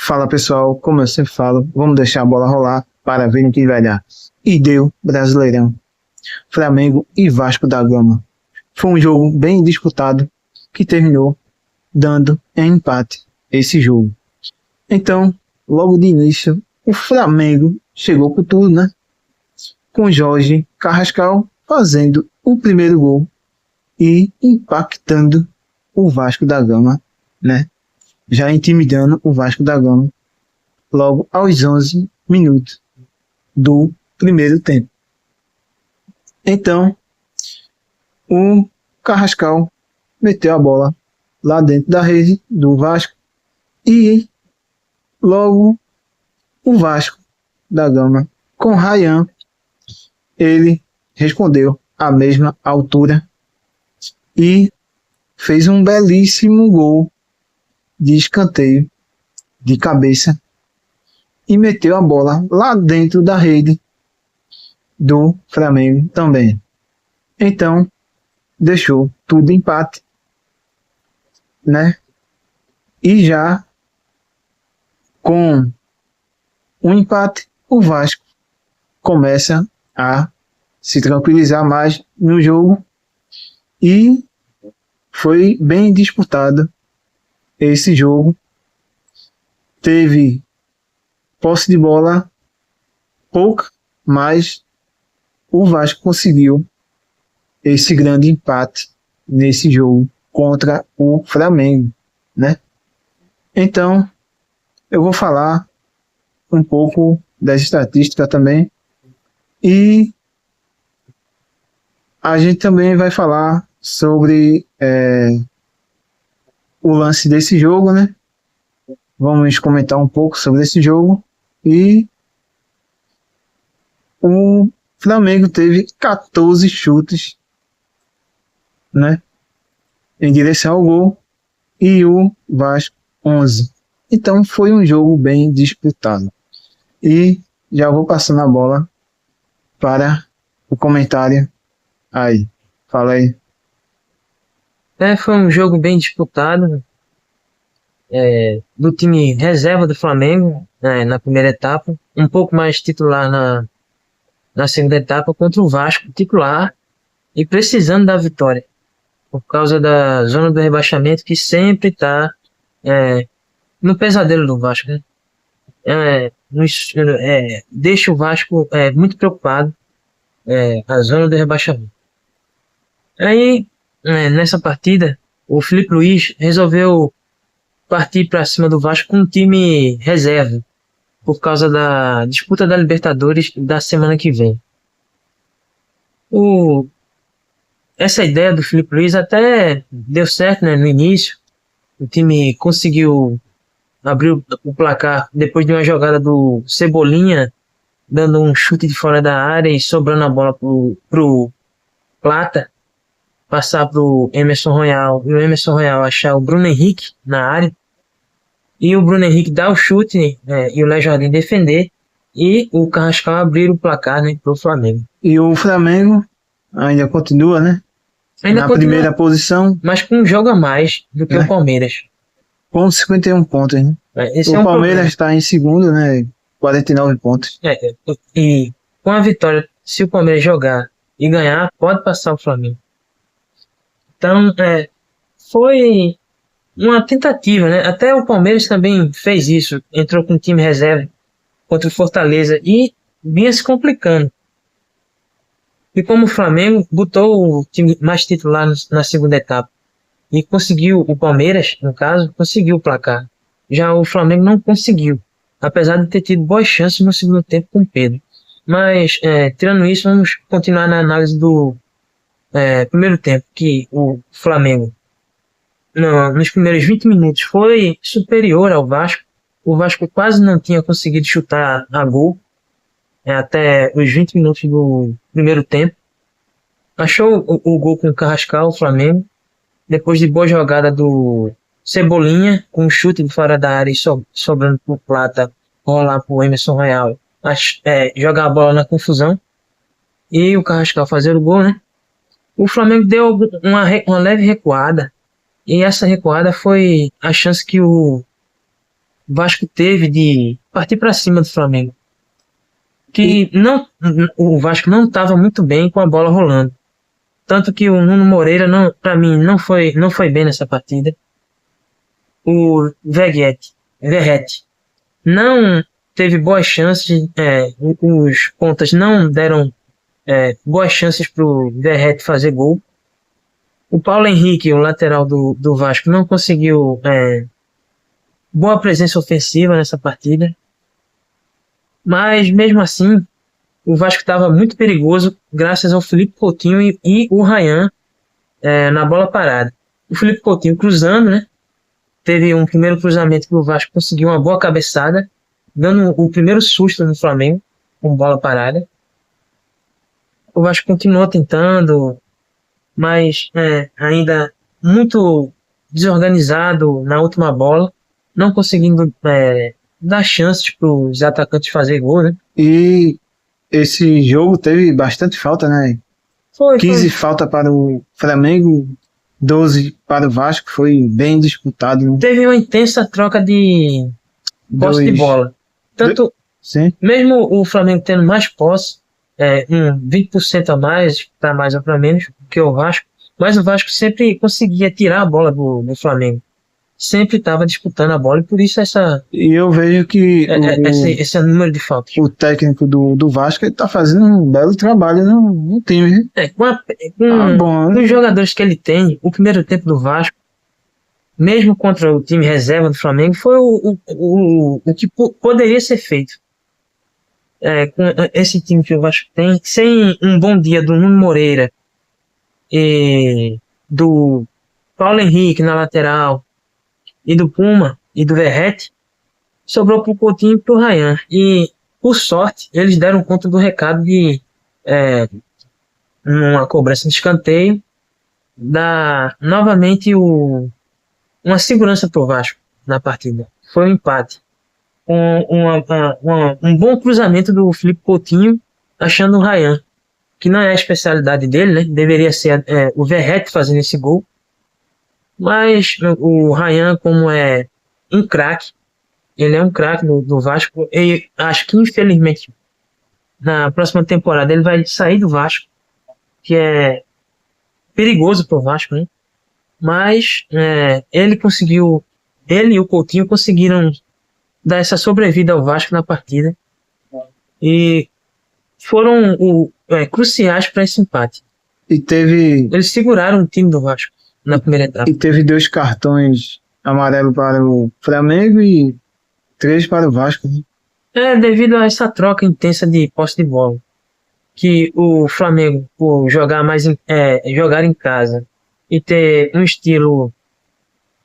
Fala pessoal, como eu sempre falo, vamos deixar a bola rolar para ver no que vai dar. E deu Brasileirão, Flamengo e Vasco da Gama. Foi um jogo bem disputado que terminou dando em empate esse jogo. Então, logo de início, o Flamengo chegou com tudo, né? Com Jorge Carrascal fazendo o primeiro gol e impactando o Vasco da Gama, né? Já intimidando o Vasco da Gama logo aos 11 minutos do primeiro tempo. Então, o Carrascal meteu a bola lá dentro da rede do Vasco e logo o Vasco da Gama com Ryan, ele respondeu à mesma altura e fez um belíssimo gol de escanteio de cabeça e meteu a bola lá dentro da rede do Flamengo também. Então, deixou tudo empate, né? E já com um empate, o Vasco começa a se tranquilizar mais no jogo e foi bem disputado esse jogo. Teve posse de bola pouca, mas o Vasco conseguiu esse grande empate nesse jogo contra o Flamengo, né? Então, eu vou falar um pouco das estatísticas também e a gente também vai falar sobre o lance desse jogo, né? Vamos comentar um pouco sobre esse jogo e o Flamengo teve 14 chutes, né, em direção ao gol e o Vasco 11. Então foi um jogo bem disputado. E já vou passando a bola para o comentário aí. Fala aí. Foi um jogo bem disputado do time reserva do Flamengo na primeira etapa, um pouco mais titular na segunda etapa contra o Vasco titular e precisando da vitória por causa da zona do rebaixamento que sempre está no pesadelo do Vasco, né? Deixa o Vasco muito preocupado, a zona do rebaixamento. Aí, nessa partida, o Filipe Luís resolveu partir para cima do Vasco com um time reserva, por causa da disputa da Libertadores da semana que vem. Essa ideia do Filipe Luís até deu certo, né, no início. O time conseguiu abrir o placar depois de uma jogada do Cebolinha, dando um chute de fora da área e sobrando a bola pro Plata, passar pro Emerson Royal e o Emerson Royal achar o Bruno Henrique na área e o Bruno Henrique dar o chute e o Léo Jardim defender e o Carrascal abrir o placar, né, pro Flamengo. E o Flamengo ainda continua, né? Na primeira posição, mas com um jogo a mais do que o Palmeiras. Com 51 pontos, né? O Palmeiras está em segundo, né? 49 pontos. E com a vitória, se o Palmeiras jogar e ganhar, pode passar o Flamengo. Então, foi uma tentativa, né? Até o Palmeiras também fez isso. Entrou com o time reserva contra o Fortaleza e vinha se complicando. E como o Flamengo botou o time mais titular na segunda etapa e conseguiu, o Palmeiras, no caso, conseguiu o placar. Já o Flamengo não conseguiu, apesar de ter tido boas chances no segundo tempo com o Pedro. Mas, tirando isso, vamos continuar na análise do primeiro tempo, que o Flamengo, nos primeiros 20 minutos, foi superior ao Vasco. O Vasco quase não tinha conseguido chutar a gol até os 20 minutos do primeiro tempo. Achou o gol com o Carrascal, o Flamengo, depois de boa jogada do Cebolinha, com um chute de fora da área e sobrando pro Plata, rolar pro Emerson Royal, jogar a bola na confusão, e o Carrascal fazer o gol, né? O Flamengo deu uma leve recuada, e essa recuada foi a chance que o o Vasco teve de partir para cima do Flamengo. Que não, o Vasco não estava muito bem com a bola rolando. Tanto que o Nuno Moreira, para mim, não foi bem nessa partida. O Verratti não teve boas chances, os pontas não deram boas chances para o Verratti fazer gol. O Paulo Henrique, o lateral do Vasco, não conseguiu boa presença ofensiva nessa partida. Mas, mesmo assim, o Vasco estava muito perigoso graças ao Felipe Coutinho e o Ryan na bola parada. O Felipe Coutinho cruzando, né? Teve um primeiro cruzamento que o Vasco conseguiu uma boa cabeçada, dando o primeiro susto no Flamengo com bola parada. O Vasco continuou tentando, mas ainda muito desorganizado na última bola, não conseguindo dar chances para os atacantes fazer gol, né? E esse jogo teve bastante falta, né? 15 faltas para o Flamengo, 12 para o Vasco, foi bem disputado. Né? Teve uma intensa troca de posse de bola. Tanto, Sim. mesmo o Flamengo tendo mais posse, 20% a mais, para mais ou para menos, que o Vasco, mas o Vasco sempre conseguia tirar a bola do Flamengo. Sempre estava disputando a bola e por isso E eu vejo que esse número de faltas. O técnico do Vasco está fazendo um belo trabalho no time. Com os jogadores que ele tem, o primeiro tempo do Vasco, mesmo contra o time reserva do Flamengo, foi o que poderia ser feito. Com esse time que o Vasco tem, sem um bom dia do Nuno Moreira e do Paulo Henrique na lateral, e do Puma e do Verratti, sobrou pro Coutinho e pro Ryan. E, por sorte, eles deram conta do recado de uma cobrança de escanteio, dar novamente uma segurança pro Vasco na partida. Foi um empate. Um bom cruzamento do Felipe Coutinho, achando o Ryan, que não é a especialidade dele, né? Deveria ser o Verratti fazendo esse gol. Mas o Ryan, como é um craque, ele é um craque do Vasco, e acho que infelizmente na próxima temporada ele vai sair do Vasco, que é perigoso pro Vasco, né? Mas ele e o Coutinho conseguiram dar essa sobrevida ao Vasco na partida e foram cruciais para esse empate. Eles seguraram o time do Vasco na primeira etapa. E teve 2 cartões amarelos para o Flamengo e 3 para o Vasco. Né? Devido a essa troca intensa de posse de bola, que o Flamengo, por jogar em casa e ter um estilo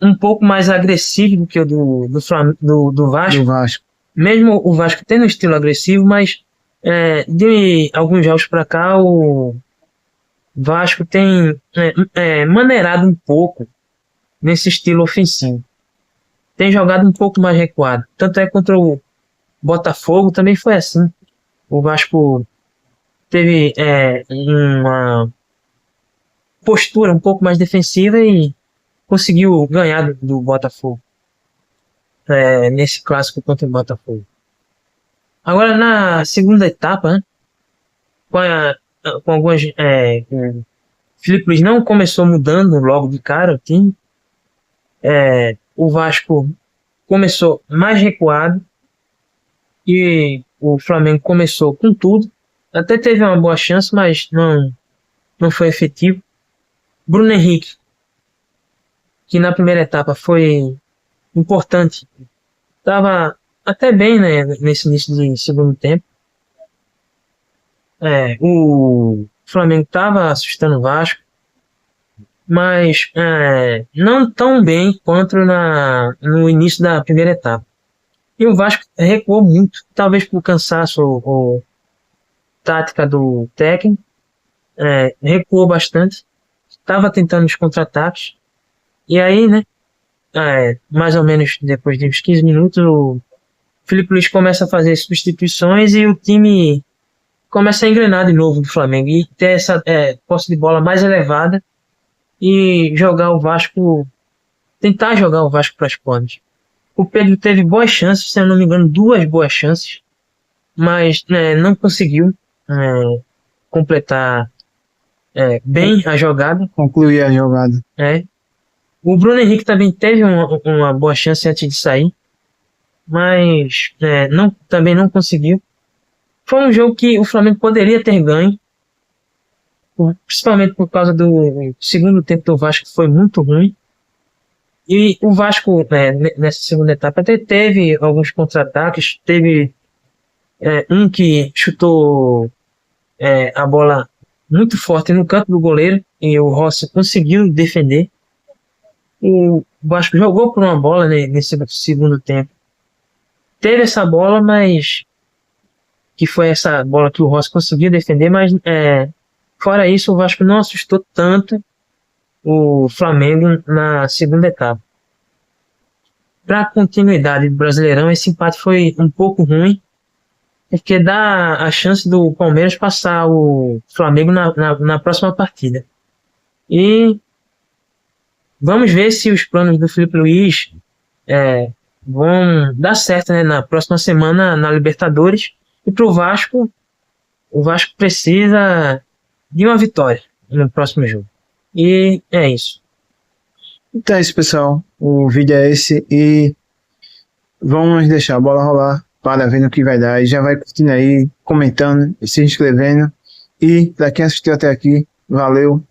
um pouco mais agressivo do que o do Vasco. Mesmo o Vasco tendo um estilo agressivo, mas de alguns jogos para cá o Vasco tem maneirado um pouco nesse estilo ofensivo. Tem jogado um pouco mais recuado. Tanto é contra o Botafogo também foi assim. O Vasco teve uma postura um pouco mais defensiva e conseguiu ganhar do Botafogo nesse clássico contra o Botafogo. Agora na segunda etapa, né, com algumas Felipe Luiz não começou mudando logo de cara o time. O Vasco começou mais recuado e o Flamengo começou com tudo. Até teve uma boa chance, mas não foi efetivo. Bruno Henrique, que na primeira etapa foi importante, estava até bem, né, nesse início de segundo tempo. O Flamengo estava assustando o Vasco, mas não tão bem quanto no início da primeira etapa. E o Vasco recuou muito, talvez por cansaço ou tática do técnico, recuou bastante, estava tentando os contra-ataques, e aí, né, mais ou menos depois de uns 15 minutos, o Felipe Luiz começa a fazer substituições e o time começa a engrenar de novo do Flamengo e ter essa posse de bola mais elevada e tentar jogar o Vasco para as pontas. O Pedro teve boas chances, se eu não me engano, 2 boas chances, mas não conseguiu completar bem a jogada. Concluir a jogada. O Bruno Henrique também teve uma boa chance antes de sair, mas também não conseguiu. Foi um jogo que o Flamengo poderia ter ganho, principalmente por causa do segundo tempo do Vasco, que foi muito ruim. E o Vasco, nessa segunda etapa, até teve alguns contra-ataques. Teve um que chutou a bola muito forte no canto do goleiro e o Rossi conseguiu defender. O Vasco jogou por uma bola nesse segundo tempo. Teve essa bola, mas que foi essa bola que o Rossi conseguiu defender, mas fora isso o Vasco não assustou tanto o Flamengo na segunda etapa. Para a continuidade do Brasileirão, esse empate foi um pouco ruim, porque dá a chance do Palmeiras passar o Flamengo na próxima partida. E vamos ver se os planos do Felipe Luiz vão dar certo, né, na próxima semana na Libertadores. E para o Vasco precisa de uma vitória no próximo jogo. E é isso. Então é isso, pessoal. O vídeo é esse e vamos deixar a bola rolar para ver no que vai dar. E já vai curtindo aí, comentando e se inscrevendo. E para quem assistiu até aqui, valeu.